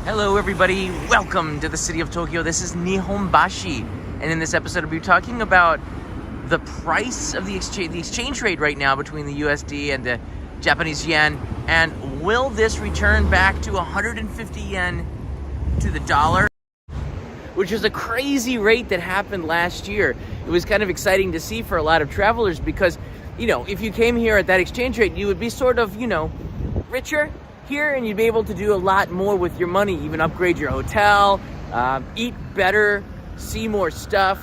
Hello everybody, welcome to the city of Tokyo. This is Nihonbashi, and in this episode we'll be talking about the price of the exchange rate right now between the USD and the Japanese yen, and will this return back to 150 yen to the dollar, which is a crazy rate that happened last year. It was kind of exciting to see for a lot of travelers because, if you came here at that exchange rate, you would be sort of, richer here, and you'd be able to do a lot more with your money, even upgrade your hotel, eat better, see more stuff.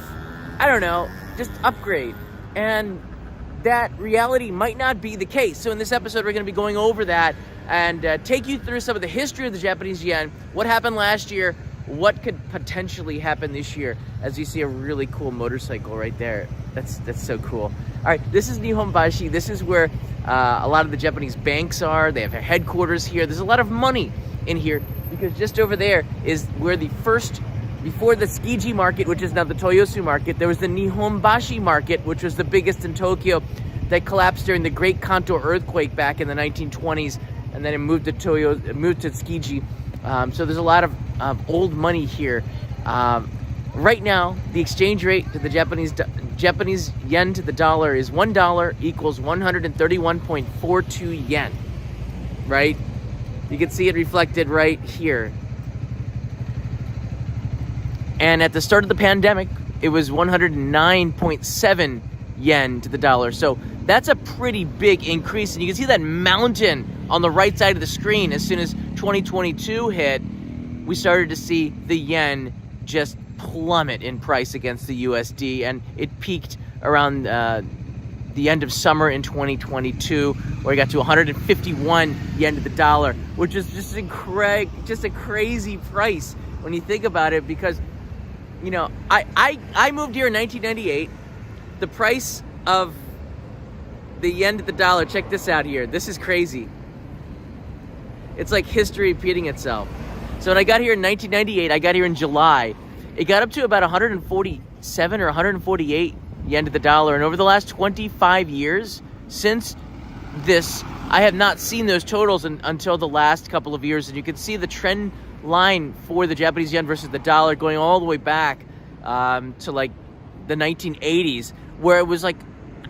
I don't know, just upgrade. And that reality might not be the case. So in this episode, we're going to be going over that and take you through some of the history of the Japanese yen, what happened last year, what could potentially happen this year. As you see a really cool motorcycle right there. That's so cool. All right, this is Nihonbashi. This is where a lot of the Japanese banks are. They have their headquarters here. There's a lot of money in here because just over there is where before the Tsukiji market, which is now the Toyosu market, there was the Nihonbashi market, which was the biggest in Tokyo, that collapsed during the Great Kanto earthquake back in the 1920s, and then it moved to Tsukiji. So there's a lot of old money here. Right now, the exchange rate to the Japanese yen to the dollar is $1 equals 131.42 yen, right? You can see it reflected right here. And at the start of the pandemic, it was 109.7 yen to the dollar. So that's a pretty big increase. And you can see that mountain on the right side of the screen. As soon as 2022 hit, we started to see the yen just plummet in price against the USD, and it peaked around the end of summer in 2022, where it got to 151 yen to the dollar, which is just a crazy price when you think about it. Because I moved here in 1998. The price of the yen to the dollar, check this out here. This is crazy. It's like history repeating itself. So when I got here in 1998, I got here in July. It got up to about 147 or 148 yen to the dollar. And over the last 25 years since this, I have not seen those totals until the last couple of years. And you can see the trend line for the Japanese yen versus the dollar going all the way back to like the 1980s, where it was like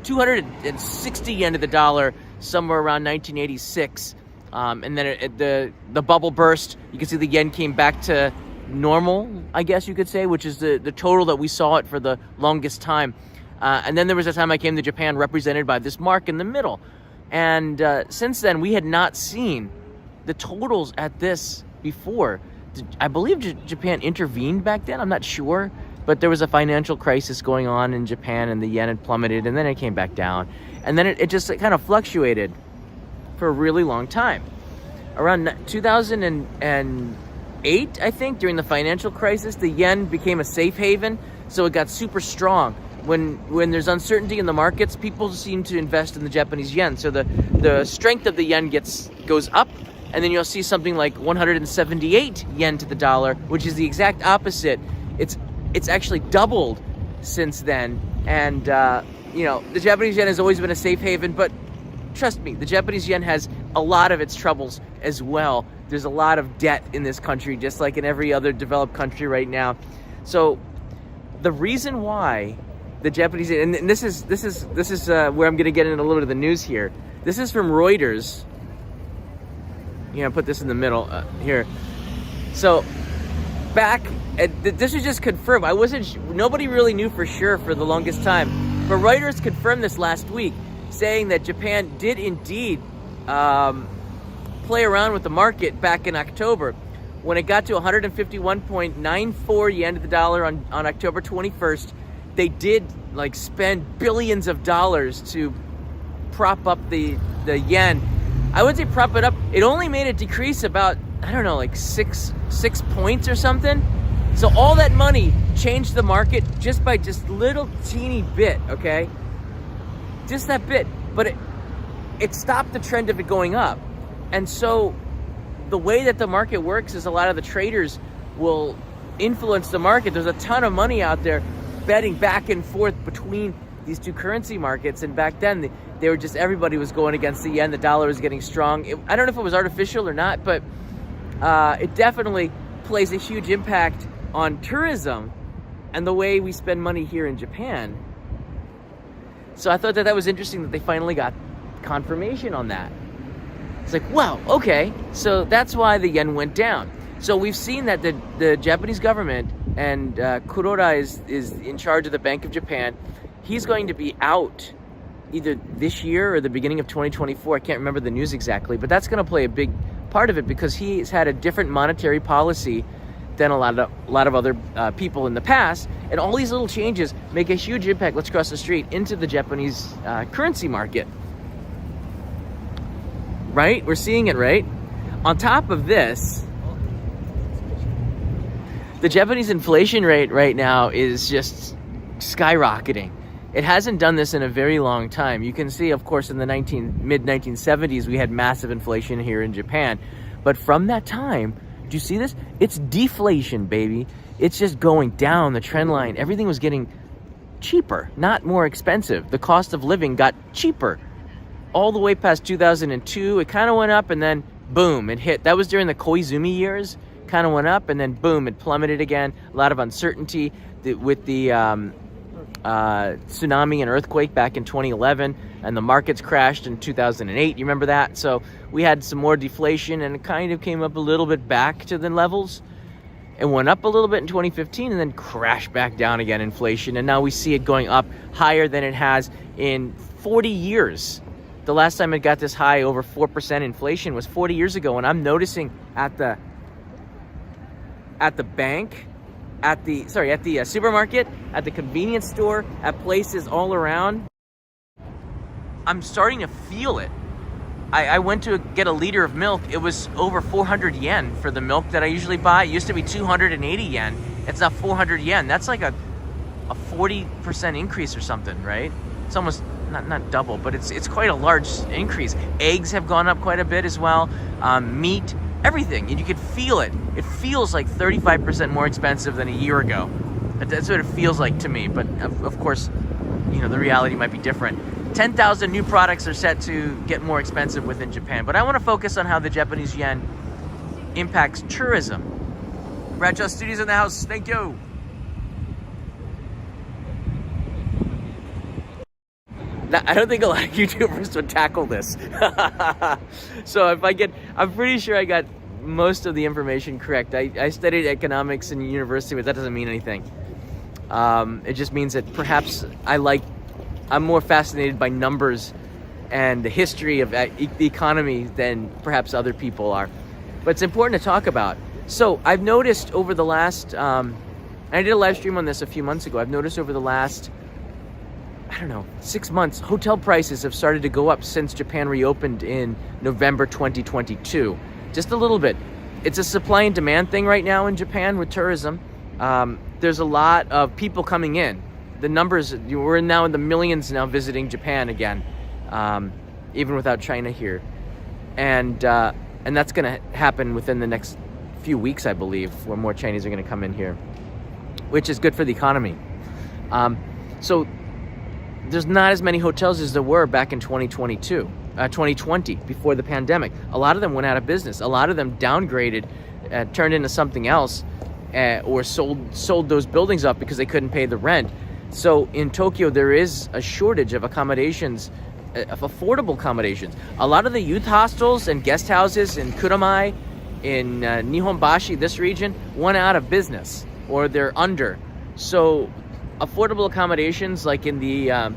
260 yen to the dollar somewhere around 1986. And then the bubble burst. You can see the yen came back to normal, I guess you could say, which is the total that we saw it for the longest time. And then there was a time I came to Japan represented by this mark in the middle. And since then, we had not seen the totals at this before. I believe Japan intervened back then. I'm not sure. But there was a financial crisis going on in Japan, and the yen had plummeted, and then it came back down. And then it just kind of fluctuated for a really long time. Around 2008, I think, during the financial crisis, the yen became a safe haven, so it got super strong. When there's uncertainty in the markets, people seem to invest in the Japanese yen. So the strength of the yen goes up, and then you'll see something like 178 yen to the dollar, which is the exact opposite. It's actually doubled since then. And the Japanese yen has always been a safe haven, but trust me, the Japanese yen has a lot of its troubles as well. There's a lot of debt in this country, just like in every other developed country right now. So the reason why the Japanese, and this is where I'm going to get into a little bit of the news here. This is from Reuters. Put this in the middle here. So this was just confirmed. Nobody really knew for sure for the longest time, but Reuters confirmed this last week, saying that Japan did indeed play around with the market back in October. When it got to 151.94 yen to the dollar on October 21st, they did spend billions of dollars to prop up the yen. I would say prop it up. It only made it decrease about, I don't know, like six points or something. So all that money changed the market just by little teeny bit, okay? Just that bit. But it stopped the trend of it going up. And so the way that the market works is a lot of the traders will influence the market. There's a ton of money out there betting back and forth between these two currency markets. And back then, everybody was going against the yen. The dollar was getting strong. I don't know if it was artificial or not, but it definitely plays a huge impact on tourism and the way we spend money here in Japan. So I thought that was interesting that they finally got confirmation on that. It's like, wow, okay, so that's why the yen went down. So we've seen that the Japanese government, and Kuroda is in charge of the Bank of Japan. He's going to be out either this year or the beginning of 2024. I can't remember the news exactly, but that's going to play a big part of it because he's had a different monetary policy than a lot of other people in the past, and all these little changes make a huge impact. Let's cross the street into the Japanese currency market. Right? We're seeing it, right? On top of this, the Japanese inflation rate right now is just skyrocketing. It hasn't done this in a very long time. You can see, of course, in the mid-1970s, we had massive inflation here in Japan. But from that time, do you see this? It's deflation, baby. It's just going down the trend line. Everything was getting cheaper, not more expensive. The cost of living got cheaper. All the way past 2002, it kind of went up and then boom, it hit. That was during the Koizumi years. Kind of went up and then boom, it plummeted again. A lot of uncertainty with the tsunami and earthquake back in 2011, and the markets crashed in 2008. You remember that? So we had some more deflation, and it kind of came up a little bit back to the levels. It went up a little bit in 2015 and then crashed back down again, inflation. And now we see it going up higher than it has in 40 years. The last time it got this high, over 4% inflation, was 40 years ago. And I'm noticing at the bank, at the supermarket, at the convenience store, at places all around, I'm starting to feel it. I went to get a liter of milk. It was over 400 yen for the milk that I usually buy. It used to be 280 yen. It's now 400 yen. That's like a 40% increase or something, right? It's almost not double, but it's quite a large increase. Eggs have gone up quite a bit as well. Meat, everything, and you can feel it. It feels like 35% more expensive than a year ago. That's what it feels like to me. But of course, the reality might be different. 10,000 new products are set to get more expensive within Japan. But I want to focus on how the Japanese yen impacts tourism. Bradshaw Studios in the house. Thank you. Now, I don't think a lot of YouTubers would tackle this. So I'm pretty sure I got most of the information correct. I studied economics in university, but that doesn't mean anything. It just means that perhaps I'm more fascinated by numbers and the history of the economy than perhaps other people are. But it's important to talk about. So I've noticed over the last, I did a live stream on this a few months ago. I've noticed over the last, 6 months, hotel prices have started to go up since Japan reopened in November 2022. Just a little bit. It's a supply and demand thing right now in Japan with tourism. There's a lot of people coming in. The numbers, we're now in the millions now visiting Japan again, even without China here. And that's going to happen within the next few weeks, I believe, where more Chinese are going to come in here, which is good for the economy. So there's not as many hotels as there were back in 2020, before the pandemic. A lot of them went out of business. A lot of them downgraded, turned into something else, or sold those buildings up because they couldn't pay the rent. So in Tokyo, there is a shortage of accommodations, of affordable accommodations. A lot of the youth hostels and guest houses in Kuramai, in Nihonbashi, this region, went out of business, or they're under. So affordable accommodations like in the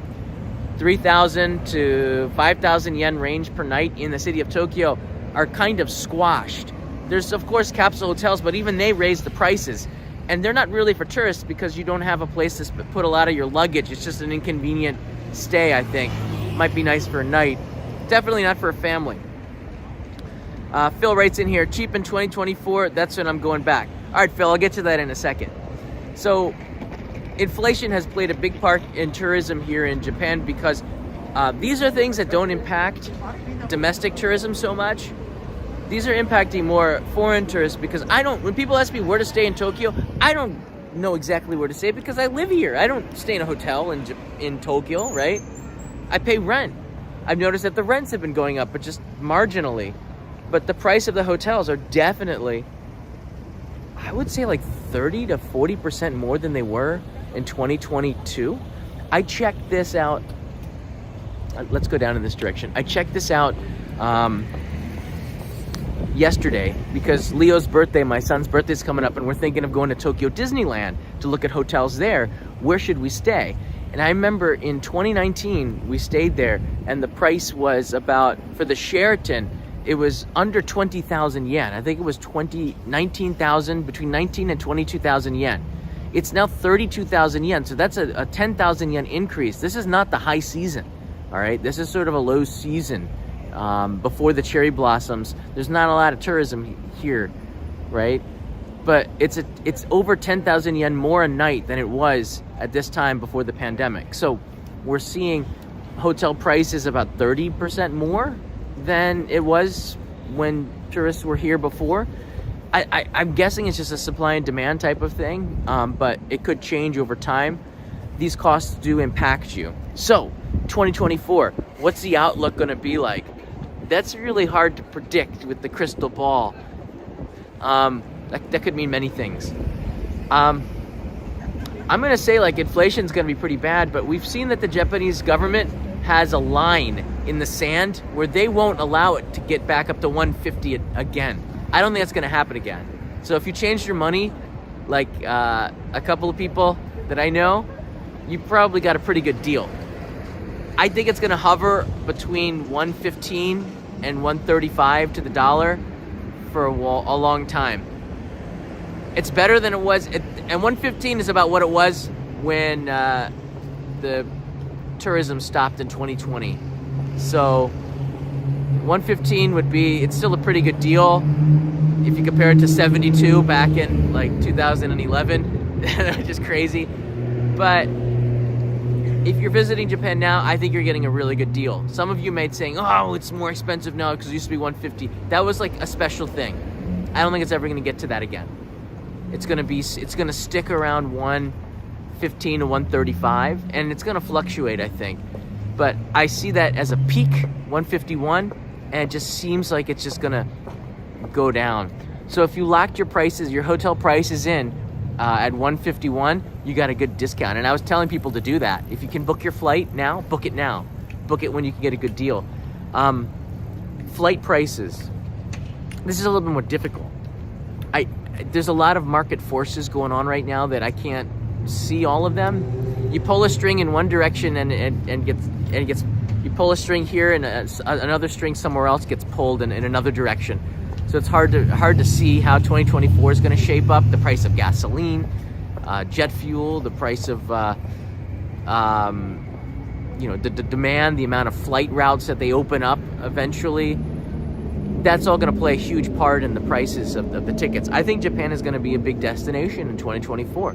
3,000 to 5,000 yen range per night in the city of Tokyo are kind of squashed. There's, of course, capsule hotels, but even they raise the prices. And they're not really for tourists because you don't have a place to put a lot of your luggage. It's just an inconvenient stay, I think. Might be nice for a night. Definitely not for a family. Phil writes in here, cheap in 2024, that's when I'm going back. All right, Phil, I'll get to that in a second. So inflation has played a big part in tourism here in Japan because these are things that don't impact domestic tourism so much. These are impacting more foreign tourists because when people ask me where to stay in Tokyo, I don't know exactly where to stay because I live here. I don't stay in a hotel in Tokyo, right? I pay rent. I've noticed that the rents have been going up, but just marginally. But the price of the hotels are definitely I would say like 30 to 40% more than they were in 2022. I checked this out. Let's go down in this direction. I checked this out yesterday because Leo's birthday, my son's birthday, is coming up, and we're thinking of going to Tokyo Disneyland to look at hotels there. Where should we stay? And I remember in 2019 we stayed there, and the price was about, for the Sheraton, it was under 20,000 yen. I think it was 19,000, between 19 and 22,000 yen. It's now 32,000 yen, so that's a 10,000 yen increase. This is not the high season, all right? This is sort of a low season before the cherry blossoms. There's not a lot of tourism here, right? But it's over 10,000 yen more a night than it was at this time before the pandemic. So we're seeing hotel prices about 30% more than it was when tourists were here before. I'm guessing it's just a supply and demand type of thing, but it could change over time. These costs do impact you. So 2024, what's the outlook going to be like? That's really hard to predict with the crystal ball. That could mean many things. I'm going to say like inflation's going to be pretty bad, but we've seen that the Japanese government has a line in the sand where they won't allow it to get back up to 150 again. I don't think that's going to happen again. So if you changed your money, like a couple of people that I know, you probably got a pretty good deal. I think it's going to hover between 115 and 135 to the dollar for a long time. It's better than it was, and 115 is about what it was when the tourism stopped in 2020. So 115 would be, it's still a pretty good deal if you compare it to 72 back in like 2011, which is crazy. But if you're visiting Japan now, I think you're getting a really good deal. Some of you may be saying, oh, it's more expensive now because it used to be 150. That was like a special thing. I don't think it's ever going to get to that again. It's going to stick around 115 to 135, and it's going to fluctuate, I think. But I see that as a peak, 151, and it just seems like it's just going to go down. So if you locked your prices, your hotel prices in at 151, you got a good discount. And I was telling people to do that. If you can book your flight now, book it now. Book it when you can get a good deal. Flight prices. This is a little bit more difficult. There's a lot of market forces going on right now that I can't see all of them. You pull a string in one direction and gets you pull a string here and another string somewhere else gets pulled in another direction. So it's hard to see how 2024 is going to shape up. The price of gasoline, jet fuel, the price of the demand, the amount of flight routes that they open up eventually. That's all going to play a huge part in the prices of the tickets. I think Japan is going to be a big destination in 2024.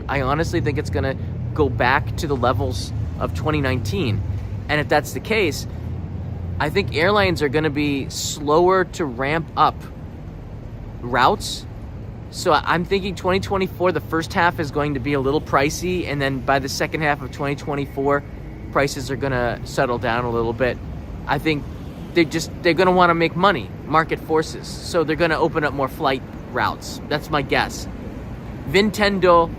I honestly think it's going to go back to the levels of 2019. And if that's the case, I think airlines are going to be slower to ramp up routes. So I'm thinking 2024, the first half is going to be a little pricey. And then by the second half of 2024, prices are going to settle down a little bit. I think they're going to want to make money, market forces. So they're going to open up more flight routes. That's my guess. Vintendo,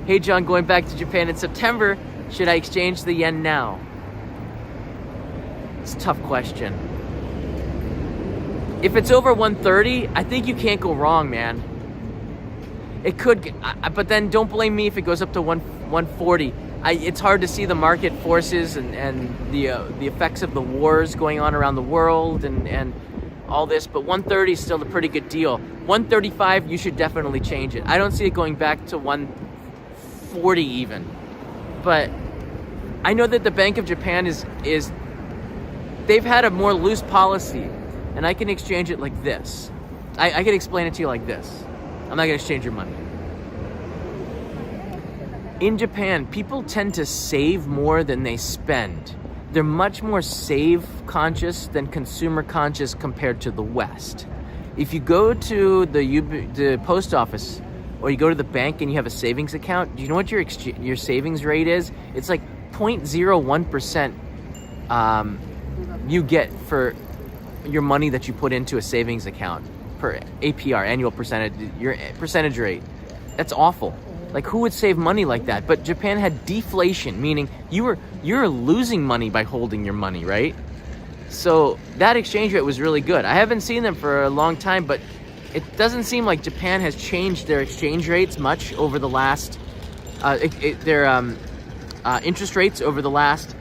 hey John, going back to Japan in September, should I exchange the yen now? It's a tough question. If it's over 130, I think you can't go wrong, man. It could, but then don't blame me if it goes up to 140. It's hard to see the market forces and the effects of the wars going on around the world and all this, but 130 is still a pretty good deal. 135, you should definitely change it. I don't see it going back to 140 even. But I know that the Bank of Japan is they've had a more loose policy, and I can exchange it like this. I can explain it to you like this. I'm not going to exchange your money. In Japan, people tend to save more than they spend. They're much more save conscious than consumer conscious compared to the West. If you go to the post office or you go to the bank and you have a savings account, do you know what your savings rate is? It's like 0.01% you get for your money that you put into a savings account per APR, annual percentage, your percentage rate. That's awful. Like, who would save money like that? But Japan had deflation, meaning you're losing money by holding your money, right? So that exchange rate was really good. I haven't seen them for a long time, but it doesn't seem like Japan has changed their exchange rates much over the last, their interest rates over the last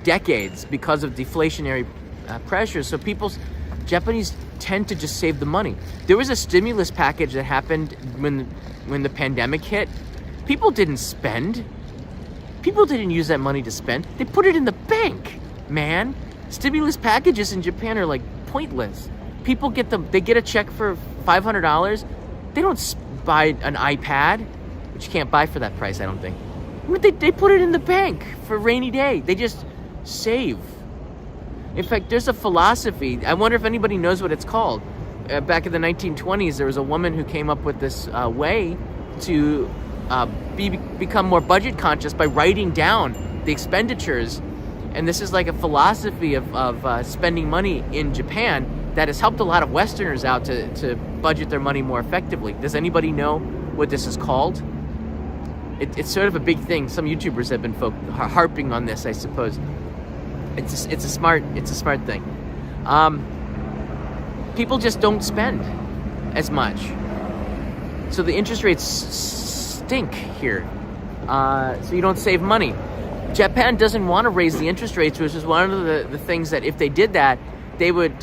decades because of deflationary pressures. So Japanese tend to just save the money. There was a stimulus package that happened when the pandemic hit. People didn't spend. People didn't use that money to spend. They put it in the bank, man. Stimulus packages in Japan are like pointless. People they get a check for $500. They don't buy an iPad, which you can't buy for that price, I don't think. They put it in the bank for a rainy day. They just save. In fact, there's a philosophy. I wonder if anybody knows what it's called. Back in the 1920s, there was a woman who came up with this way to become more budget conscious by writing down the expenditures. And this is like a philosophy of spending money in Japan that has helped a lot of Westerners out to budget their money more effectively. Does anybody know what this is called? It's sort of a big thing. Some YouTubers have been harping on this, I suppose. It's a smart thing. People just don't spend as much, so the interest rates stink here. So you don't save money. Japan doesn't want to raise the interest rates, which is one of the things that if they did that, they would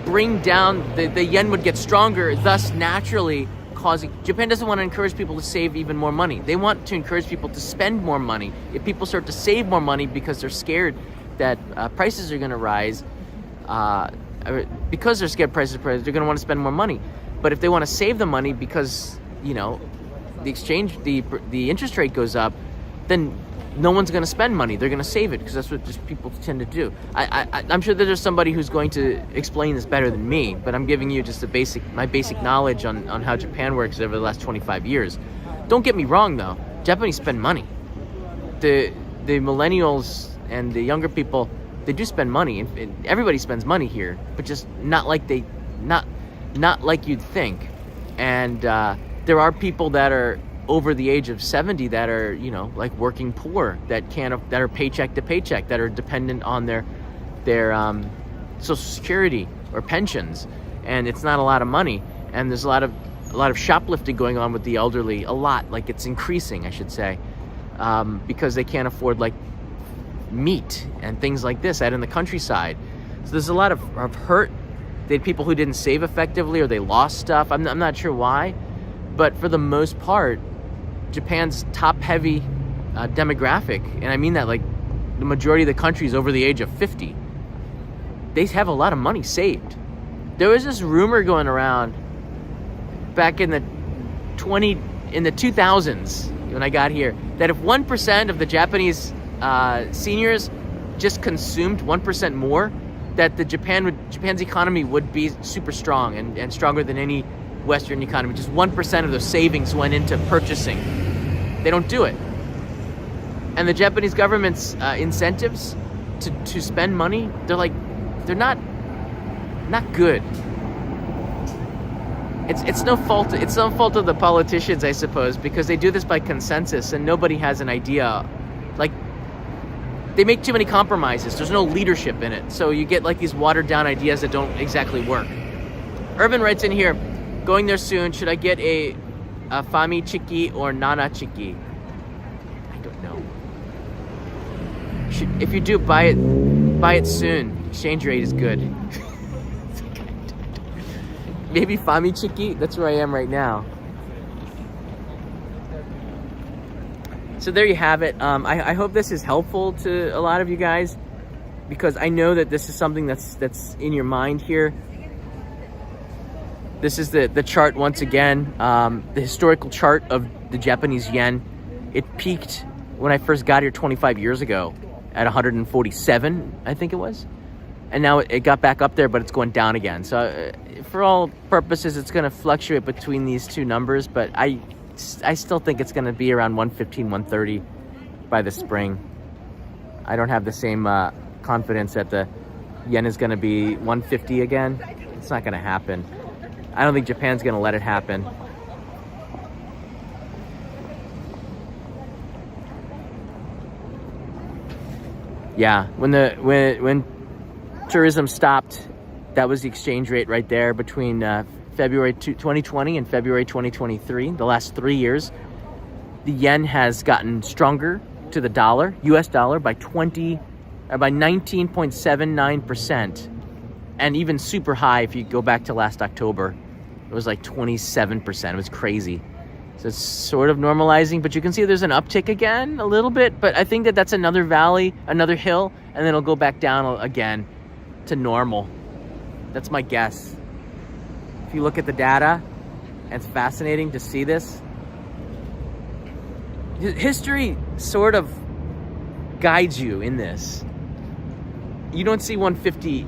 bring down the yen would get stronger, thus naturally causing. Japan doesn't want to encourage people to save even more money. They want to encourage people to spend more money. If people start to save more money because they're scared that prices are going to rise, because they're scared prices are going to want to spend more money. But if they want to save the money because the interest rate goes up, then no one's going to spend money. They're going to save it because that's what just people tend to do. I'm sure that there's somebody who's going to explain this better than me, but I'm giving you just my basic knowledge on how Japan works over the last 25 years. Don't get me wrong, though. Japanese spend money. The millennials and the younger people, they do spend money. And everybody spends money here, but just not like you'd think. And there are people that are over the age of 70 that are, like working poor, that are paycheck to paycheck, that are dependent on their Social Security or pensions, and it's not a lot of money. And there's a lot of shoplifting going on with the elderly. A lot, like it's increasing, I should say, because they can't afford like meat and things like this out in the countryside. So there's a lot of hurt. They had people who didn't save effectively, or they lost stuff. I'm not sure why, but for the most part, Japan's top-heavy demographic, and I mean that like the majority of the country is over the age of 50. They have a lot of money saved. There was this rumor going around back in the 2000s when I got here that if 1% of the Japanese seniors just consumed 1% more, that Japan's economy would be super strong and stronger than any Western economy. Just 1% of their savings went into purchasing. They don't do it. And the Japanese government's incentives to spend money, they're not good. It's no fault of the politicians, I suppose, because they do this by consensus and nobody has an idea. Like, they make too many compromises. There's no leadership in it. So you get like these watered down ideas that don't exactly work. Urban writes in here, going there soon. Should I get a Fami Chiki or Nana Chiki? I don't know. If you do, buy it soon. Exchange rate is good. Maybe Fami Chiki. That's where I am right now. So there you have it. I hope this is helpful to a lot of you guys, because I know that this is something that's in your mind here. This is the chart once again, the historical chart of the Japanese yen. It peaked when I first got here 25 years ago at 147, I think it was. And now it got back up there, but it's going down again. So for all purposes, it's going to fluctuate between these two numbers, but I still think it's going to be around 115, 130 by the spring. I don't have the same confidence that the yen is going to be 150 again. It's not going to happen. I don't think Japan's going to let it happen. Yeah, when tourism stopped, that was the exchange rate right there between February 2020 and February 2023. The last 3 years, the yen has gotten stronger to the dollar, US dollar, by 19.79%, and even super high if you go back to last October. It was like 27%. It was crazy. So it's sort of normalizing, but you can see there's an uptick again a little bit, but I think that that's another valley, another hill, and then it'll go back down again to normal. That's my guess. If you look at the data, and it's fascinating to see this. History sort of guides you in this. You don't see 150,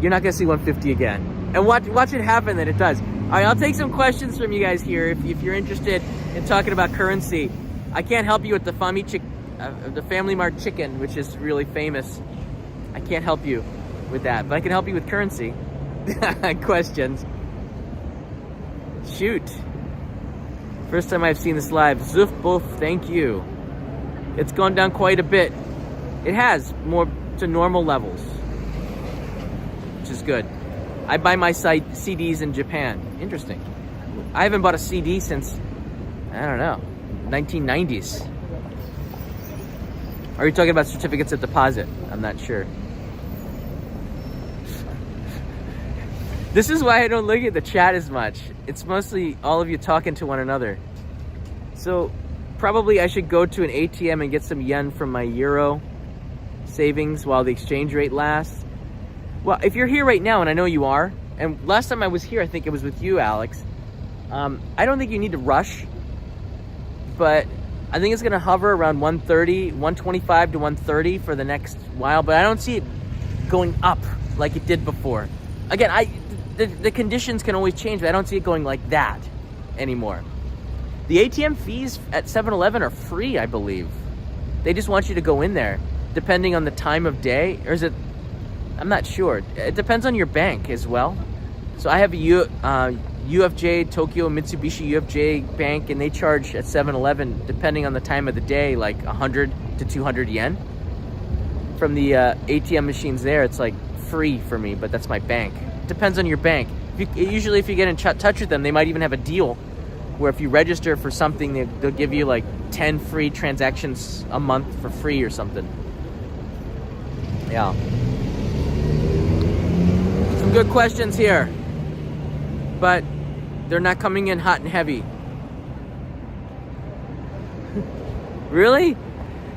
you're not gonna see 150 again. And watch it happen that it does. All right, I'll take some questions from you guys here if you're interested in talking about currency. I can't help you with the Family Mart chicken, which is really famous. I can't help you with that, but I can help you with currency questions. Shoot. First time I've seen this live. Zuf Boof, thank you. It's gone down quite a bit. It has, more to normal levels, which is good. I buy my CDs in Japan. Interesting. I haven't bought a CD since, I don't know, 1990s. Are you talking about certificates of deposit? I'm not sure. This is why I don't look at the chat as much. It's mostly all of you talking to one another. So probably I should go to an ATM and get some yen from my euro savings while the exchange rate lasts. Well, if you're here right now, and I know you are, and last time I was here, I think it was with you, Alex, I don't think you need to rush, but I think it's going to hover around 130, 125 to 130 for the next while, but I don't see it going up like it did before. Again, the conditions can always change, but I don't see it going like that anymore. The ATM fees at 7-Eleven are free, I believe. They just want you to go in there, depending on the time of day, or is it? I'm not sure. It depends on your bank as well. So I have a UFJ Tokyo Mitsubishi UFJ bank, and they charge at 7-Eleven, depending on the time of the day, like 100 to 200 yen. From the ATM machines there, it's like free for me, but that's my bank. Depends on your bank. Usually if you get in touch with them, they might even have a deal where if you register for something, they'll give you like 10 free transactions a month for free or something. Yeah. Some good questions here, but they're not coming in hot and heavy. Really?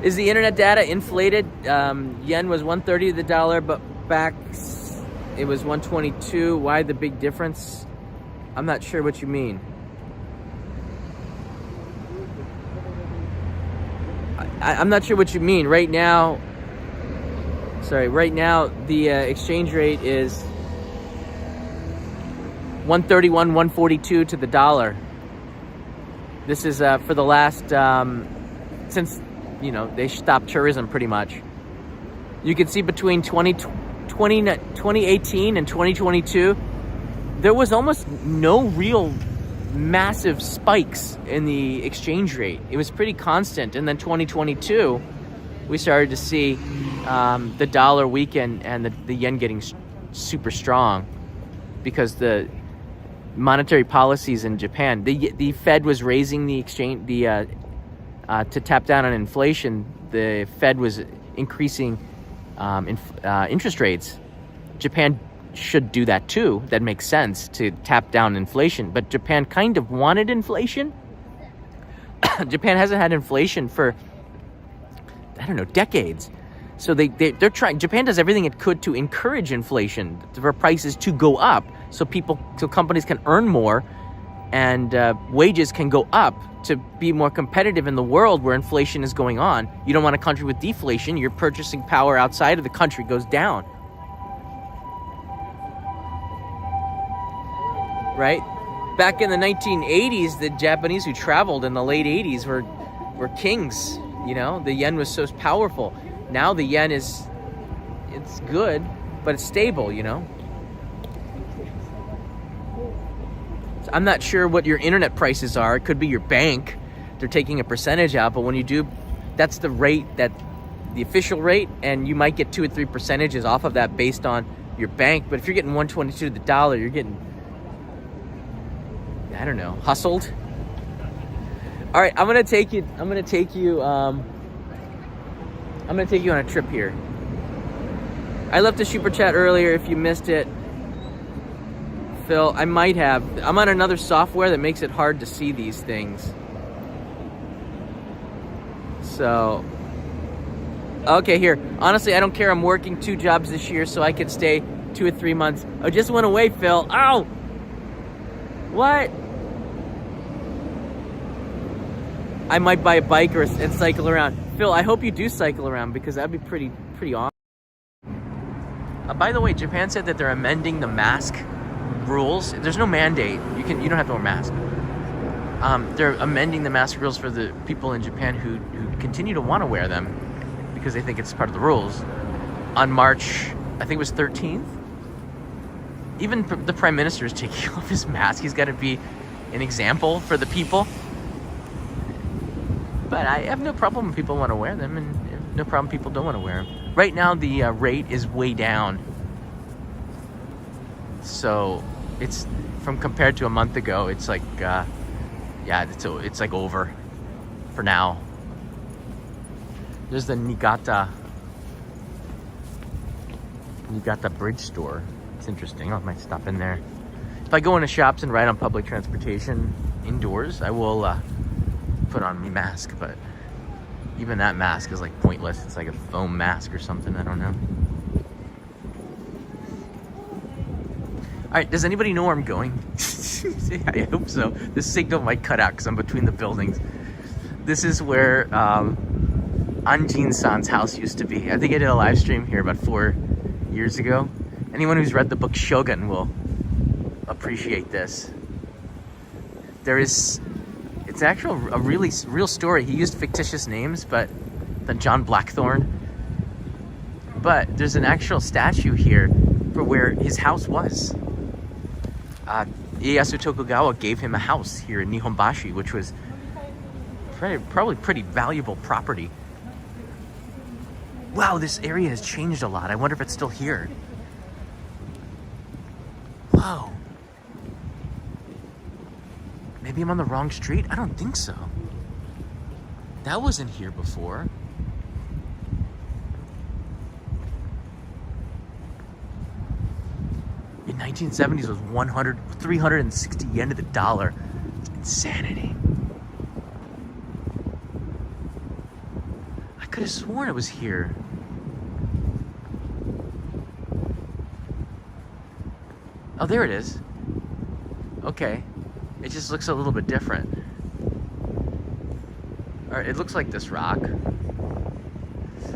Is the internet data inflated? Yen was 130 to the dollar, but back it was 122. Why the big difference? I'm not sure what you mean. I'm not sure what you mean. Right now, the exchange rate is 131, 142 to the dollar. This is for the last, since, they stopped tourism pretty much. You can see between 2018 and 2022, there was almost no real massive spikes in the exchange rate. It was pretty constant. And then 2022, we started to see the dollar weaken and the yen getting super strong because the monetary policies in Japan, the Fed was raising the exchange, to tap down on inflation. The Fed was increasing interest rates. Japan should do that too. That makes sense to tap down inflation, but Japan kind of wanted inflation. Japan hasn't had inflation for, I don't know, decades. So they're trying. Japan does everything it could to encourage inflation, for prices to go up, so companies can earn more, and wages can go up to be more competitive in the world where inflation is going on. You don't want a country with deflation. Your purchasing power outside of the country goes down. Right? Back in the 1980s, the Japanese who traveled in the late 80s were kings. The yen was so powerful. Now the yen it's good, but it's stable, I'm not sure what your internet prices are. It could be your bank. They're taking a percentage out, but when you do, that's the rate, that the official rate, and you might get 2 or 3 percentages off of that based on your bank. But if you're getting 122 to the dollar, you're getting, I don't know, hustled. All right, I'm gonna take you on a trip here. I left a super chat earlier if you missed it. Phil, I might have. I'm on another software that makes it hard to see these things. So, okay, here. Honestly, I don't care. I'm working 2 jobs this year, so I could stay 2 or 3 months. I just went away, Phil. Ow! What? I might buy a bike and cycle around. Phil, I hope you do cycle around because that'd be pretty awesome. By the way, Japan said that they're amending the mask rules. There's no mandate. You don't have to wear a mask. They're amending the mask rules for the people in Japan who continue to want to wear them because they think it's part of the rules. On March, I think it was 13th, even the Prime Minister is taking off his mask. He's got to be an example for the people. But I have no problem if people want to wear them, and no problem if people don't want to wear them. Right now, the rate is way down. So it's compared to a month ago, it's like, yeah, it's like over for now. There's the Niigata bridge store. It's interesting. I might stop in there. If I go into shops and ride on public transportation indoors, I will put on my mask, but even that mask is like pointless. It's like a foam mask or something. I don't know. All right, does anybody know where I'm going? I hope so. The signal might cut out because I'm between the buildings. This is where Anjin-san's house used to be. I think I did a live stream here about 4 years ago. Anyone who's read the book Shogun will appreciate this. It's a really real story. He used fictitious names, but than John Blackthorne. But there's an actual statue here for where his house was. Ieyasu Tokugawa gave him a house here in Nihonbashi, which was probably pretty valuable property. Wow, this area has changed a lot. I wonder if it's still here. Whoa. Maybe I'm on the wrong street? I don't think so. That wasn't here before. In 1970s, it was 360 yen to the dollar. It's insanity. I could have sworn it was here. Oh, there it is. Okay. It just looks a little bit different. All right, it looks like this rock.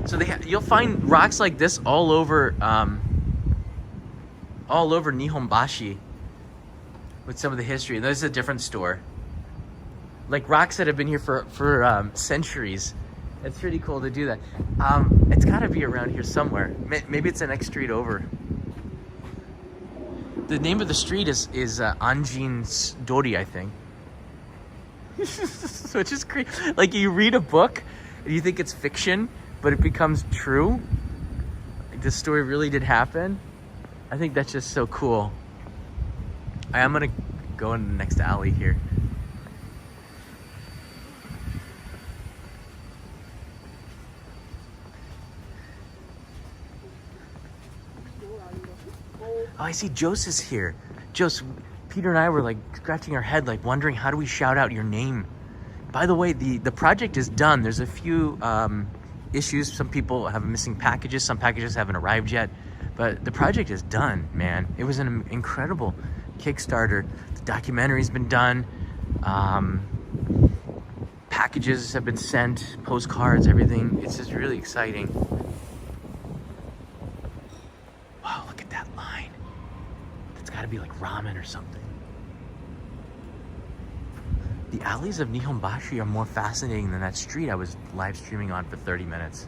So you'll find rocks like this all over Nihonbashi with some of the history. And this is a different store. Like rocks that have been here for centuries. It's pretty cool to do that. It's got to be around here somewhere. Maybe it's the next street over. The name of the street is Anjin's Dori, I think. So it's just crazy. Like you read a book and you think it's fiction, but it becomes true. Like this story really did happen. I think that's just so cool. I'm gonna go in the next alley here. Oh, I see Jose is here. Jose, Peter and I were like scratching our head, like wondering how do we shout out your name. By the way, the project is done. There's a few issues. Some people have missing packages. Some packages haven't arrived yet. But the project is done, man. It was an incredible Kickstarter. The documentary's been done. Packages have been sent, postcards, everything. It's just really exciting. Wow, look at that line. That's gotta be like ramen or something. The alleys of Nihonbashi are more fascinating than that street I was live streaming on for 30 minutes.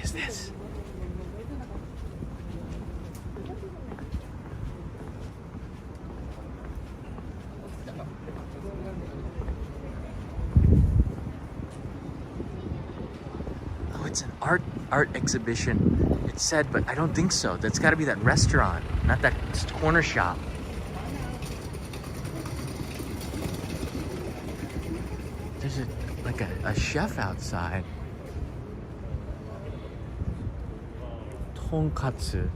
is this? Oh, it's an art exhibition. It said, but I don't think so. That's got to be that restaurant, not that corner shop. There's like a chef outside. Tonkatsu.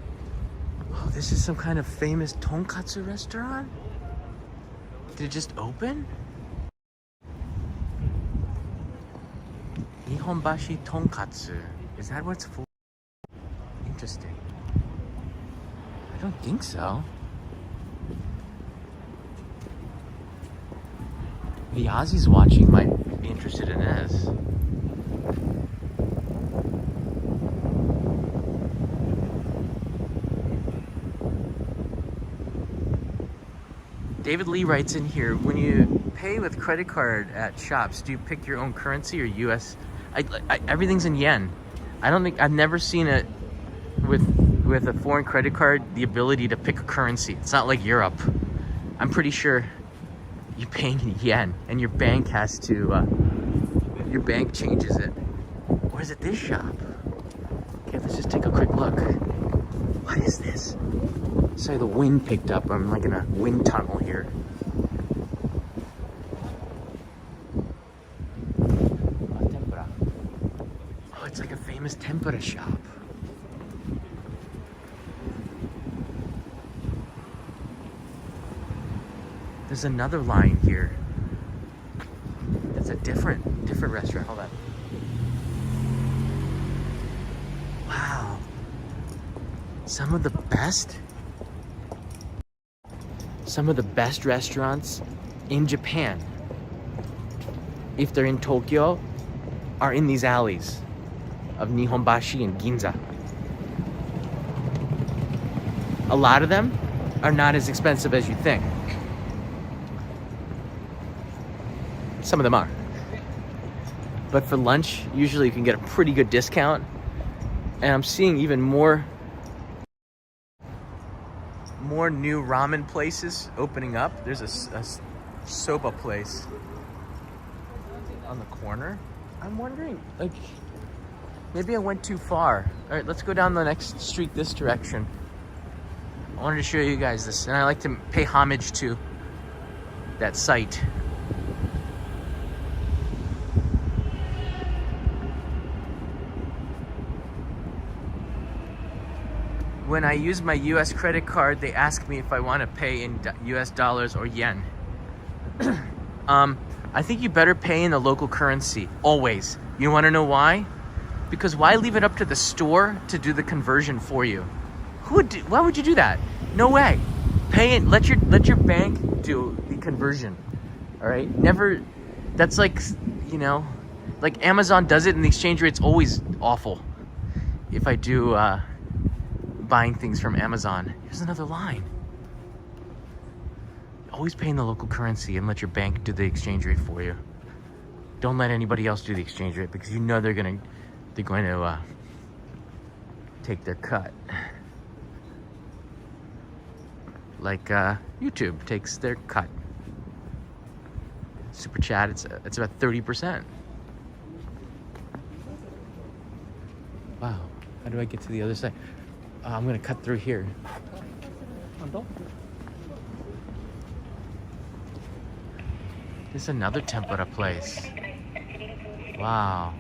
Oh, this is some kind of famous tonkatsu restaurant? Did it just open? Nihonbashi tonkatsu. Is that what it's for? Interesting. I don't think so. The Aussies watching might be interested in this. David Lee writes in here, when you pay with credit card at shops, do you pick your own currency or US? Everything's in yen. I've never seen it with a foreign credit card, the ability to pick a currency. It's not like Europe. I'm pretty sure you're paying in yen and your bank has to, your bank changes it. Or is it this shop? Okay, let's just take a quick look. What is this? Sorry, the wind picked up. I'm like in a wind tunnel here. Tempura. Oh, it's like a famous tempura shop. There's another line here. It's a different restaurant. Hold on. Wow. Some of the best restaurants in Japan, if they're in Tokyo, are in these alleys of Nihonbashi and Ginza. A lot of them are not as expensive as you think. Some of them are. But for lunch, usually you can get a pretty good discount. And I'm seeing even more new ramen places opening up. There's a soba place on the corner. I'm wondering, like, maybe I went too far. All right, let's go down the next street this direction. I wanted to show you guys this, and I like to pay homage to that site. When I use my US credit card, they ask me if I want to pay in US dollars or yen. I think you better pay in the local currency, always. You want to know why? Because why leave it up to the store to do the conversion for you? Why would you do that? No way. Pay it, let your bank do the conversion. All right? Never, that's like, you know, like Amazon does it and the exchange rate's always awful. If I do, buying things from Amazon. Here's another line. Always pay in the local currency and let your bank do the exchange rate for you. Don't let anybody else do the exchange rate because you know they're going to take their cut. Like YouTube takes their cut. Super chat, it's about 30%. Wow. How do I get to the other side? I'm gonna cut through here. There's another tempura place. Wow.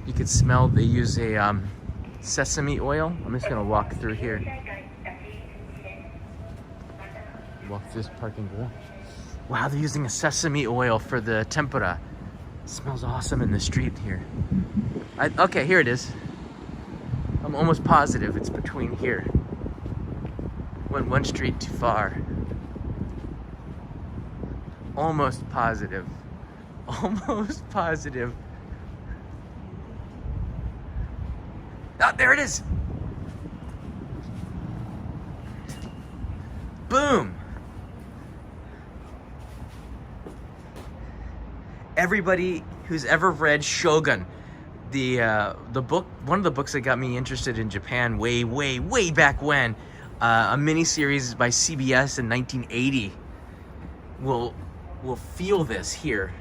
You could smell, they use a sesame oil. I'm just gonna walk through here. Walk through this parking garage. Wow, they're using a sesame oil for the tempura. It smells awesome in the street here. Okay, here it is. I'm almost positive it's between here. Went one street too far. Almost positive. Almost positive. Ah, there it is. Boom. Everybody who's ever read Shogun the book, one of the books that got me interested in Japan way back when, a mini series by CBS in 1980, will feel this here.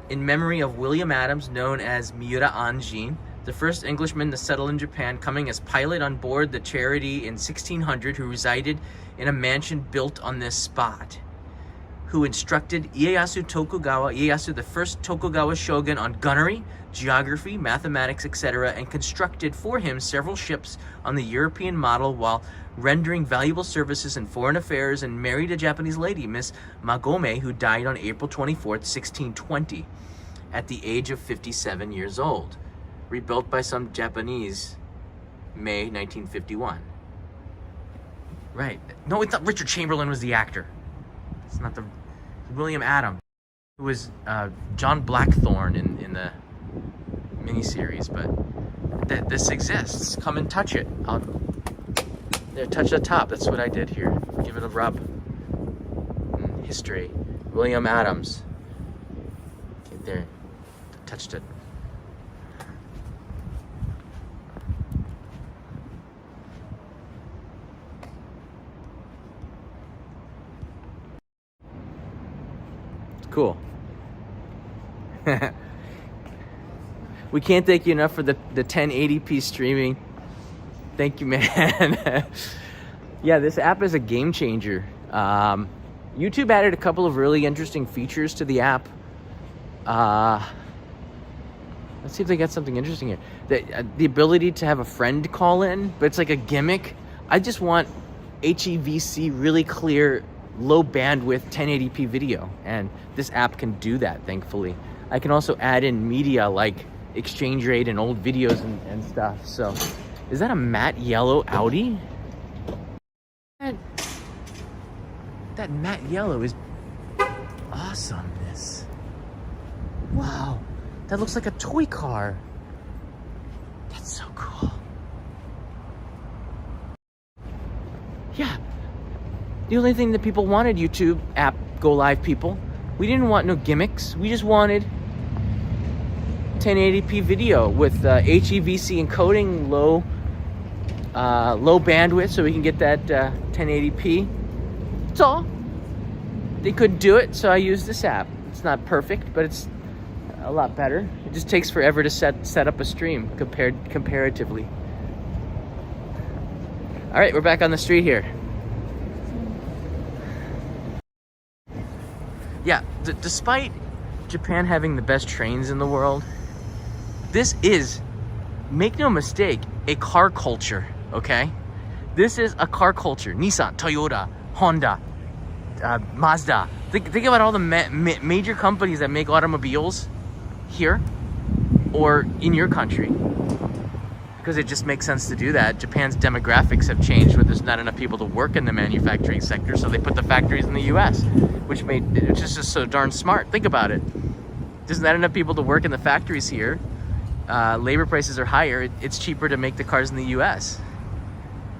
In memory of William Adams, known as Miura Anjin, the first Englishman to settle in Japan, coming as pilot on board the Charity in 1600, who resided in a mansion built on this spot, who instructed Ieyasu Tokugawa, Ieyasu the first Tokugawa shogun, on gunnery, geography, mathematics, etc., and constructed for him several ships on the European model while rendering valuable services in foreign affairs, and married a Japanese lady, Miss Magome, who died on April 24th, 1620, at the age of 57 years old. Rebuilt by some Japanese, May 1951. Right. No, it's not. Richard Chamberlain was the actor. It's not the William Adams, who was John Blackthorne in the miniseries. But this exists. Come and touch it. There, touch the top. That's what I did here. Give it a rub. History. William Adams. Okay, there. Touched it. Cool. We can't thank you enough for the 1080p streaming. Thank you, man. Yeah, this app is a game changer. YouTube added a couple of really interesting features to the app. Let's see if they got something interesting here. The ability to have a friend call in, but it's like a gimmick. I just want HEVC, really clear, low bandwidth 1080p video, and this app can do that, thankfully. I can also add in media like exchange rate and old videos and stuff. So is that a matte yellow Audi? That matte yellow is awesomeness. Wow, that looks like a toy car. That's so cool. Yeah. The only thing that people wanted, YouTube app go live people, we didn't want no gimmicks. We just wanted 1080p video with HEVC encoding, low bandwidth, so we can get that 1080p. That's all. They couldn't do it, so I used this app. It's not perfect, but it's a lot better. It just takes forever to set up a stream comparatively. All right, we're back on the street here. Yeah, despite Japan having the best trains in the world, this is, make no mistake, a car culture, okay? This is a car culture. Nissan, Toyota, Honda, Mazda. Think about all the major companies that make automobiles here or in your country, because it just makes sense to do that. Japan's demographics have changed, where there's not enough people to work in the manufacturing sector, so they put the factories in the US, which is just so darn smart. Think about it. There's not enough people to work in the factories here. Labor prices are higher. It's cheaper to make the cars in the US,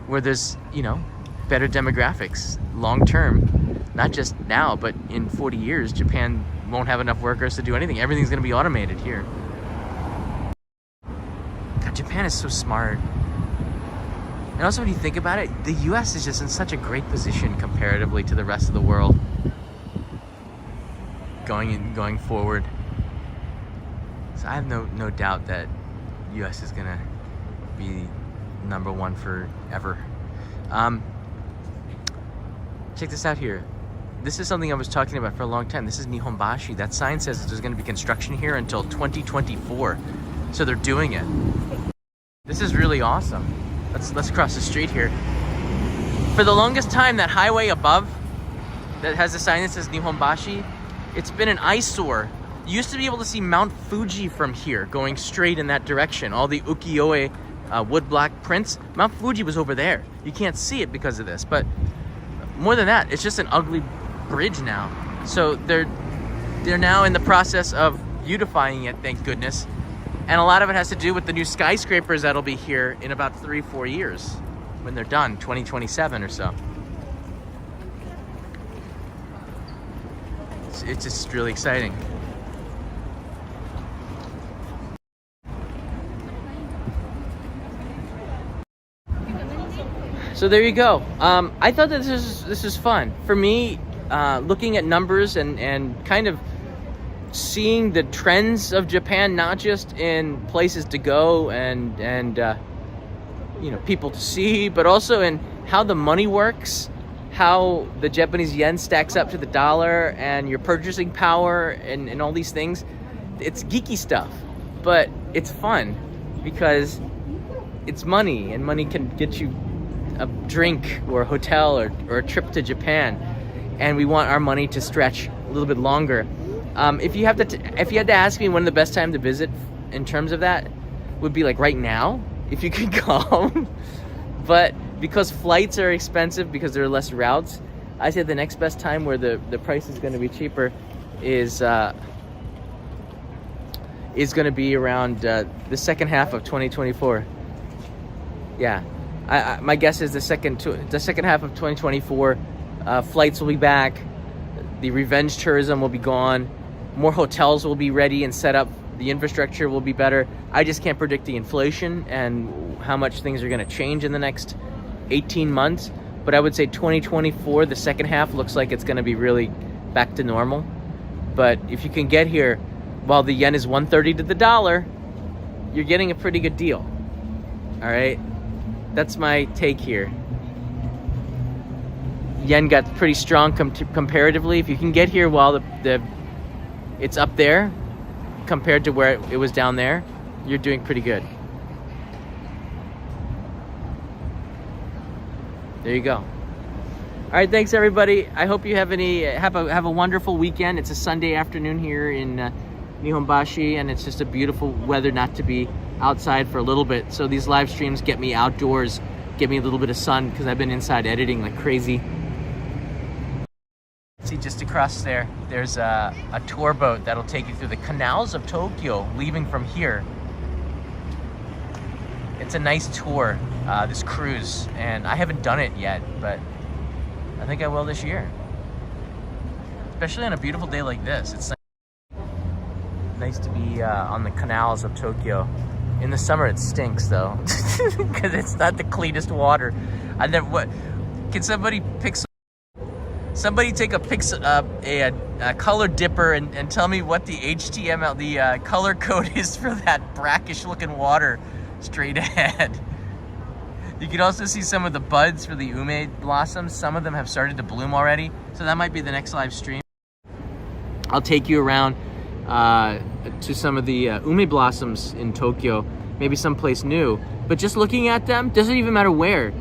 where there's, you know, better demographics long term, not just now, but in 40 years, Japan won't have enough workers to do anything. Everything's going to be automated here. God, Japan is so smart. And also, when you think about it, the US is just in such a great position comparatively to the rest of the world going forward. So I have no doubt that US is gonna be #1 forever. Check this out here. This is something I was talking about for a long time. This is Nihonbashi. That sign says that there's gonna be construction here until 2024. So they're doing it. This is really awesome. Let's cross the street here. For the longest time, that highway above that has a sign that says Nihonbashi, it's been an eyesore. You used to be able to see Mount Fuji from here, going straight in that direction. All the ukiyo-e woodblock prints. Mount Fuji was over there. You can't see it because of this, but more than that, it's just an ugly bridge now. So they're now in the process of beautifying it, thank goodness. And a lot of it has to do with the new skyscrapers that'll be here in about 3-4 years when they're done, 2027 or so. It's just really exciting. So there you go. I thought that this is fun for me, looking at numbers and kind of seeing the trends of Japan, not just in places to go and you know, people to see, but also in how the money works, how the Japanese yen stacks up to the dollar, and your purchasing power, and all these things. It's geeky stuff, but it's fun because it's money, and money can get you a drink or a hotel or a trip to Japan, and we want our money to stretch a little bit longer. If you had to ask me when the best time to visit in terms of that would be like right now, if you could come. But because flights are expensive because there are less routes, I say the next best time where the price is going to be cheaper is going to be around the second half of 2024. Yeah, my guess is the second half of 2024. Flights will be back. The revenge tourism will be gone. More hotels will be ready and set up. The infrastructure will be better. I just can't predict the inflation and how much things are going to change in the next 18 months. But I would say 2024, the second half, looks like it's going to be really back to normal. But if you can get here while the yen is 130 to the dollar, you're getting a pretty good deal. All right? That's my take here. Yen got pretty strong comparatively. If you can get here while it's up there compared to where it was down there, you're doing pretty good. There you go. All right, thanks everybody. I hope you have a wonderful weekend. It's a Sunday afternoon here in Nihonbashi, and it's just a beautiful weather not to be outside for a little bit. So these live streams get me outdoors, get me a little bit of sun, because I've been inside editing like crazy. See, just across there's a tour boat that'll take you through the canals of Tokyo, leaving from here. It's a nice tour, this cruise, and I haven't done it yet, but I think I will this year. Especially on a beautiful day like this. It's nice to be on the canals of Tokyo. In the summer it stinks though, because it's not the cleanest water. Can somebody pick Somebody take a color dipper and tell me what the HTML, the color code is for that brackish looking water straight ahead. You can also see some of the buds for the ume blossoms. Some of them have started to bloom already. So that might be the next live stream. I'll take you around to some of the ume blossoms in Tokyo, maybe someplace new. But just looking at them, doesn't even matter where.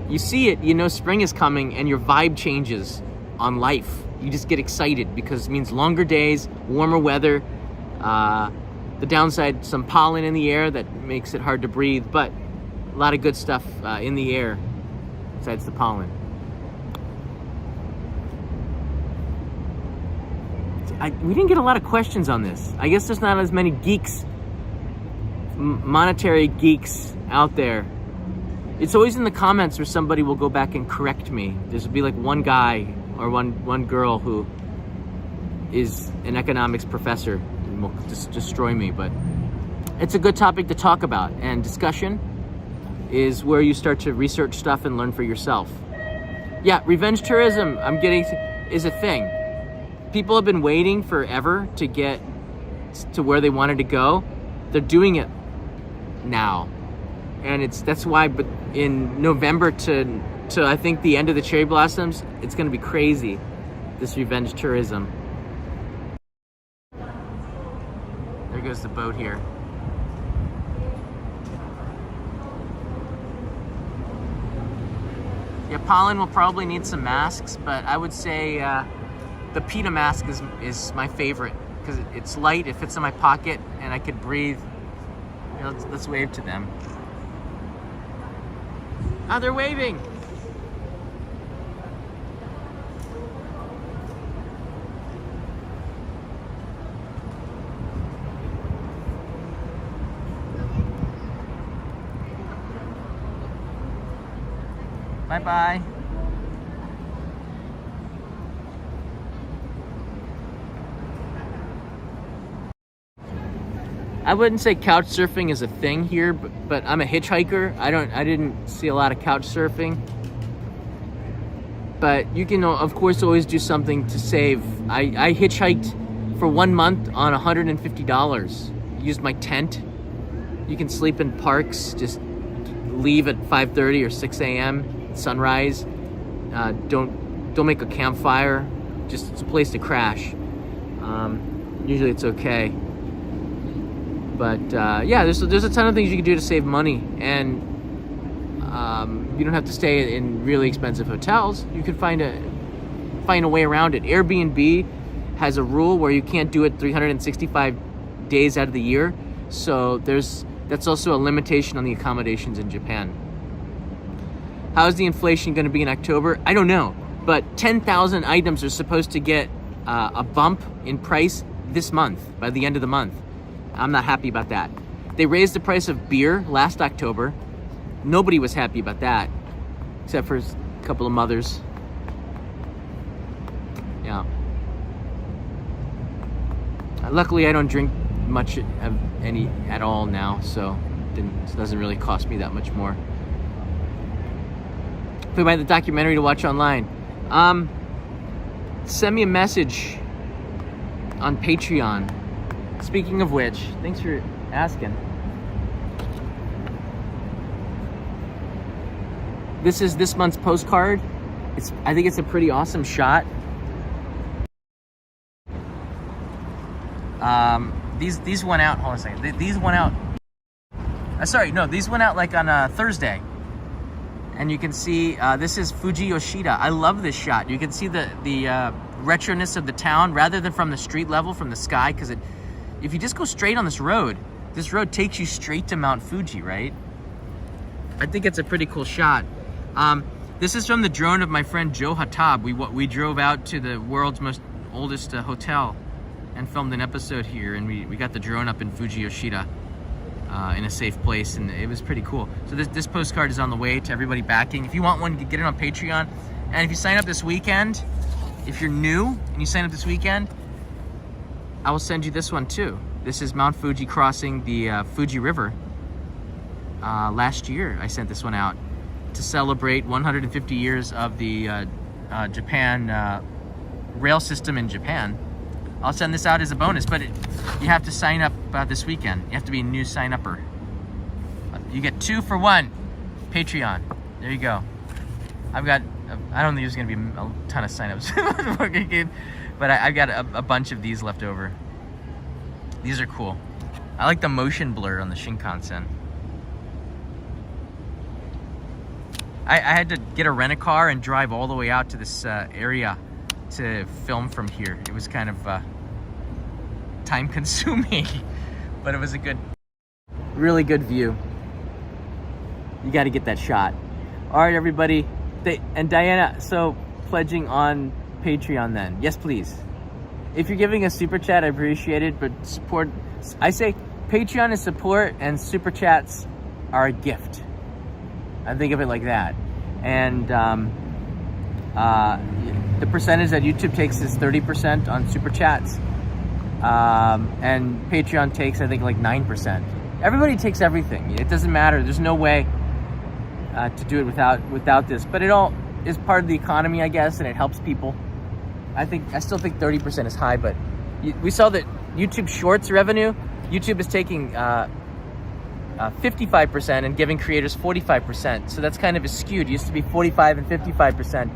You see it, you know spring is coming, and your vibe changes on life. You just get excited because it means longer days, warmer weather. The downside, some pollen in the air that makes it hard to breathe, but a lot of good stuff in the air besides the pollen. We didn't get a lot of questions on this. I guess there's not as many geeks, monetary geeks out there. It's always in the comments where somebody will go back and correct me. There'll be like one guy or one girl who is an economics professor and will just destroy me. But it's a good topic to talk about, and discussion is where you start to research stuff and learn for yourself. Yeah, revenge tourism, is a thing. People have been waiting forever to get to where they wanted to go. They're doing it now. And that's why, but in November to I think the end of the cherry blossoms, it's going to be crazy, this revenge tourism. There goes the boat here. Yeah, pollen will probably need some masks, but I would say the PETA mask is my favorite because it's light, it fits in my pocket, and I could breathe. You know, let's wave to them. Ah, they're waving. Bye-bye. I wouldn't say couch surfing is a thing here, but I'm a hitchhiker. I didn't see a lot of couch surfing. But you can, of course, always do something to save. I hitchhiked for 1 month on $150. Used my tent. You can sleep in parks. Just leave at 5:30 or 6 a.m. sunrise. Don't make a campfire. Just it's a place to crash. Usually it's okay. But yeah, there's a ton of things you can do to save money, and you don't have to stay in really expensive hotels. You can find a way around it. Airbnb has a rule where you can't do it 365 days out of the year. So that's also a limitation on the accommodations in Japan. How is the inflation going to be in October? I don't know, but 10,000 items are supposed to get a bump in price this month, by the end of the month. I'm not happy about that. They raised the price of beer last October. Nobody was happy about that, except for a couple of mothers. Yeah. Luckily, I don't drink much of any at all now, so it doesn't really cost me that much more. If we find the documentary to watch online, send me a message on Patreon. Speaking of which, thanks for asking. This is this month's postcard. I think it's a pretty awesome shot. These went out. Hold on a second. These went out. Sorry, no, these went out like on a Thursday. And you can see this is Fuji Yoshida. I love this shot. You can see the retroness of the town rather than from the street level, from the sky, because if you just go straight on this road takes you straight to Mount Fuji, right? I think it's a pretty cool shot. This is from the drone of my friend Joe Hatab. We drove out to the world's most oldest hotel and filmed an episode here, and we got the drone up in Fuji Yoshida in a safe place, and it was pretty cool. So this postcard is on the way to everybody backing. If you want one, get it on Patreon. And if you sign up this weekend, if you're new and you sign up this weekend, I will send you this one too. This is Mount Fuji crossing the Fuji River. Last year, I sent this one out to celebrate 150 years of the Japan rail system in Japan. I'll send this out as a bonus, but you have to sign up this weekend. You have to be a new sign-upper. You get 2 for 1. Patreon. There you go. I don't think there's going to be a ton of sign-ups, but I've got a bunch of these left over. These are cool. I like the motion blur on the Shinkansen. I had to get a rent-a-car and drive all the way out to this area to film from here. It was kind of time-consuming, but it was a really good view. You got to get that shot. All right, everybody. And Diana, so pledging on Patreon then. Yes, please. If you're giving a super chat, I appreciate it, but support. I say Patreon is support and super chats are a gift. I think of it like that. And the percentage that YouTube takes is 30% on super chats. And Patreon takes, I think, like 9%. Everybody takes everything. It doesn't matter. There's no way to do it without this. But it all is part of the economy, I guess, and it helps people. I still think 30% is high, but we saw that YouTube Shorts revenue, YouTube is taking 55% and giving creators 45%. So that's kind of skewed. It used to be 45 and 55%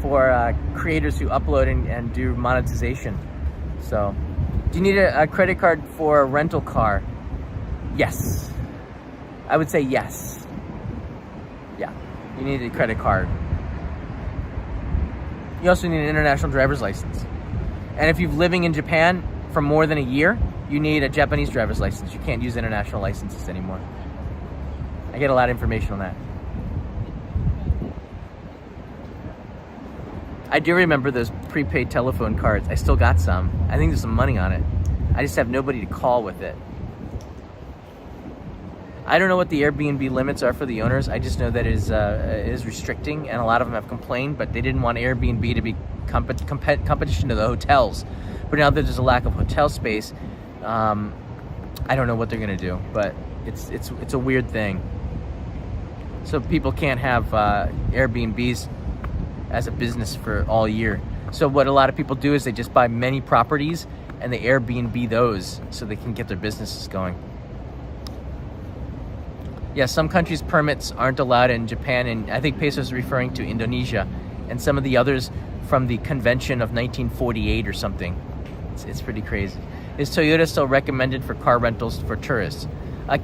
for creators who upload and do monetization. So, do you need a credit card for a rental car? Yes. I would say yes. Yeah, you need a credit card. You also need an international driver's license. And if you're living in Japan for more than a year, you need a Japanese driver's license. You can't use international licenses anymore. I get a lot of information on that. I do remember those prepaid telephone cards. I still got some. I think there's some money on it. I just have nobody to call with it. I don't know what the Airbnb limits are for the owners. I just know that it is restricting, and a lot of them have complained, but they didn't want Airbnb to be competition to the hotels. But now that there's a lack of hotel space, I don't know what they're gonna do, but it's a weird thing. So people can't have Airbnbs as a business for all year. So what a lot of people do is they just buy many properties and they Airbnb those so they can get their businesses going. Yeah, some countries' permits aren't allowed in Japan, and I think Peso is referring to Indonesia and some of the others from the convention of 1948 or something. It's pretty crazy. Is Toyota still recommended for car rentals for tourists?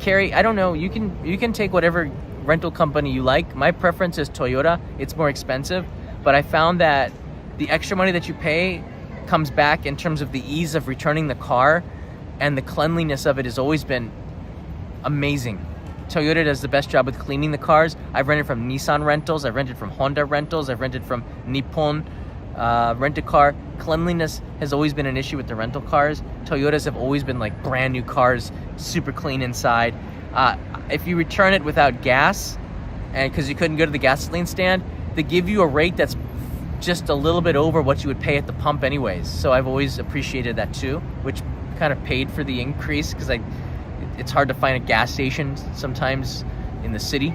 Carrie, I don't know. You can take whatever rental company you like. My preference is Toyota. It's more expensive, but I found that the extra money that you pay comes back in terms of the ease of returning the car, and the cleanliness of it has always been amazing. Toyota does the best job with cleaning the cars. I've rented from Nissan rentals, I've rented from Honda rentals, I've rented from Nippon Rent-A-Car. Cleanliness has always been an issue with the rental cars. Toyotas have always been like brand new cars, super clean inside. If you return it without gas, and because you couldn't go to the gasoline stand, they give you a rate that's just a little bit over what you would pay at the pump anyways. So I've always appreciated that too, which kind of paid for the increase, because it's hard to find a gas station sometimes in the city.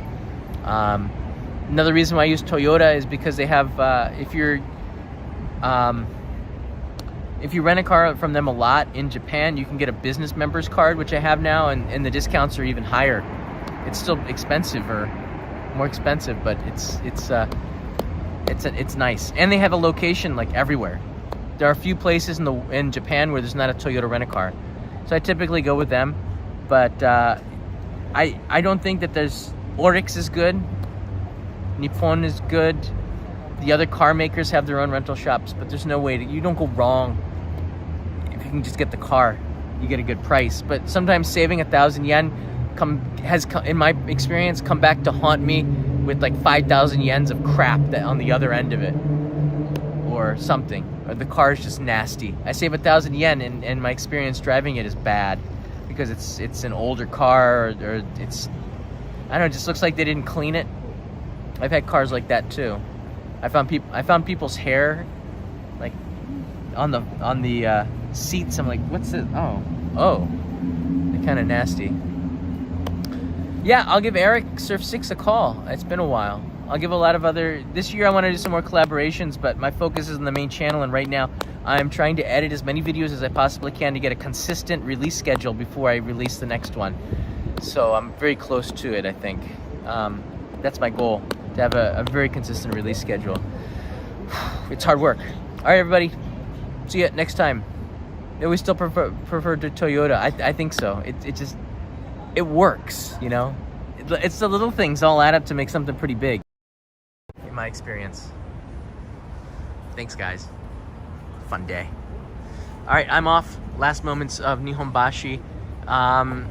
Another reason why I use Toyota is because they have, if you rent a car from them a lot in Japan, you can get a business members card, which I have now, and the discounts are even higher. It's still expensive, or more expensive, but it's nice. And they have a location like everywhere. There are a few places in Japan where there's not a Toyota rent-a-car, so I typically go with them. But I don't think that there's... Oryx is good, Nippon is good, the other car makers have their own rental shops, but there's no way you don't go wrong if you can just get the car. You get a good price. But sometimes saving 1,000 yen has, in my experience, come back to haunt me with like 5,000 yens of crap that on the other end of it, or something, or the car is just nasty. I save 1,000 yen, and my experience driving it is bad because it's an older car, or it's, I don't know, it just looks like they didn't clean it. I've had cars like that too. I found people's hair like on the seats. I'm like, what's it? Oh, they're kind of nasty. Yeah, I'll give Eric Surf 6 a call. It's been a while. I'll give a lot of other... This year I want to do some more collaborations, but my focus is on the main channel, and right now I'm trying to edit as many videos as I possibly can to get a consistent release schedule before I release the next one. So I'm very close to it, I think. That's my goal, to have a very consistent release schedule. It's hard work. All right, everybody. See you next time. Do we still prefer to Toyota? I think so. It works, you know? It's the little things all add up to make something pretty big, in my experience. Thanks, guys. Fun day. All right, I'm off. Last moments of Nihonbashi.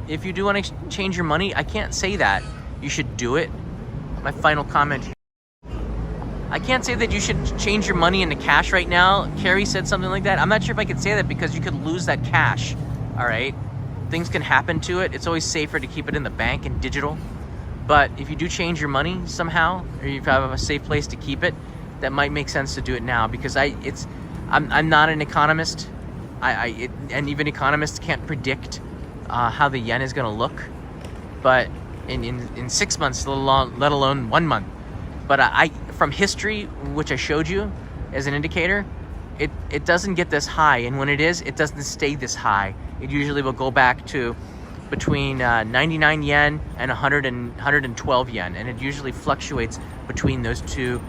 If you do want to change your money, I can't say that. You should do it. My final comment. I can't say that you should change your money into cash right now. Carrie said something like that. I'm not sure if I could say that because you could lose that cash. All right? Things can happen to it. It's always safer to keep it in the bank and digital. But if you do change your money somehow, or you have a safe place to keep it, that might make sense to do it now, because I'm not an economist. And even economists can't predict how the yen is going to look, but in 6 months, let alone 1 month. But from history, which I showed you as an indicator, it doesn't get this high, and when it is, it doesn't stay this high. It usually will go back to between 99 yen and 112 yen, and it usually fluctuates between those two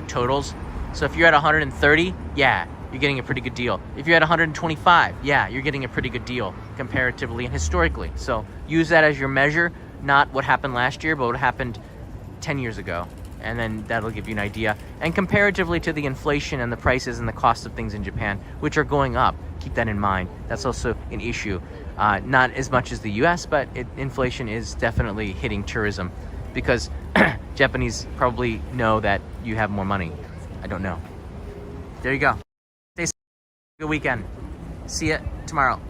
totals. So if you're at 130, yeah, you're getting a pretty good deal. If you're at 125, yeah, you're getting a pretty good deal comparatively and historically. So use that as your measure, not what happened last year, but what happened 10 years ago. And then that'll give you an idea. And comparatively to the inflation and the prices and the cost of things in Japan, which are going up, keep that in mind. That's also an issue. Not as much as the US, but inflation is definitely hitting tourism, because Japanese probably know that you have more money. I don't know. There you go. Stay safe. Good weekend. See ya tomorrow.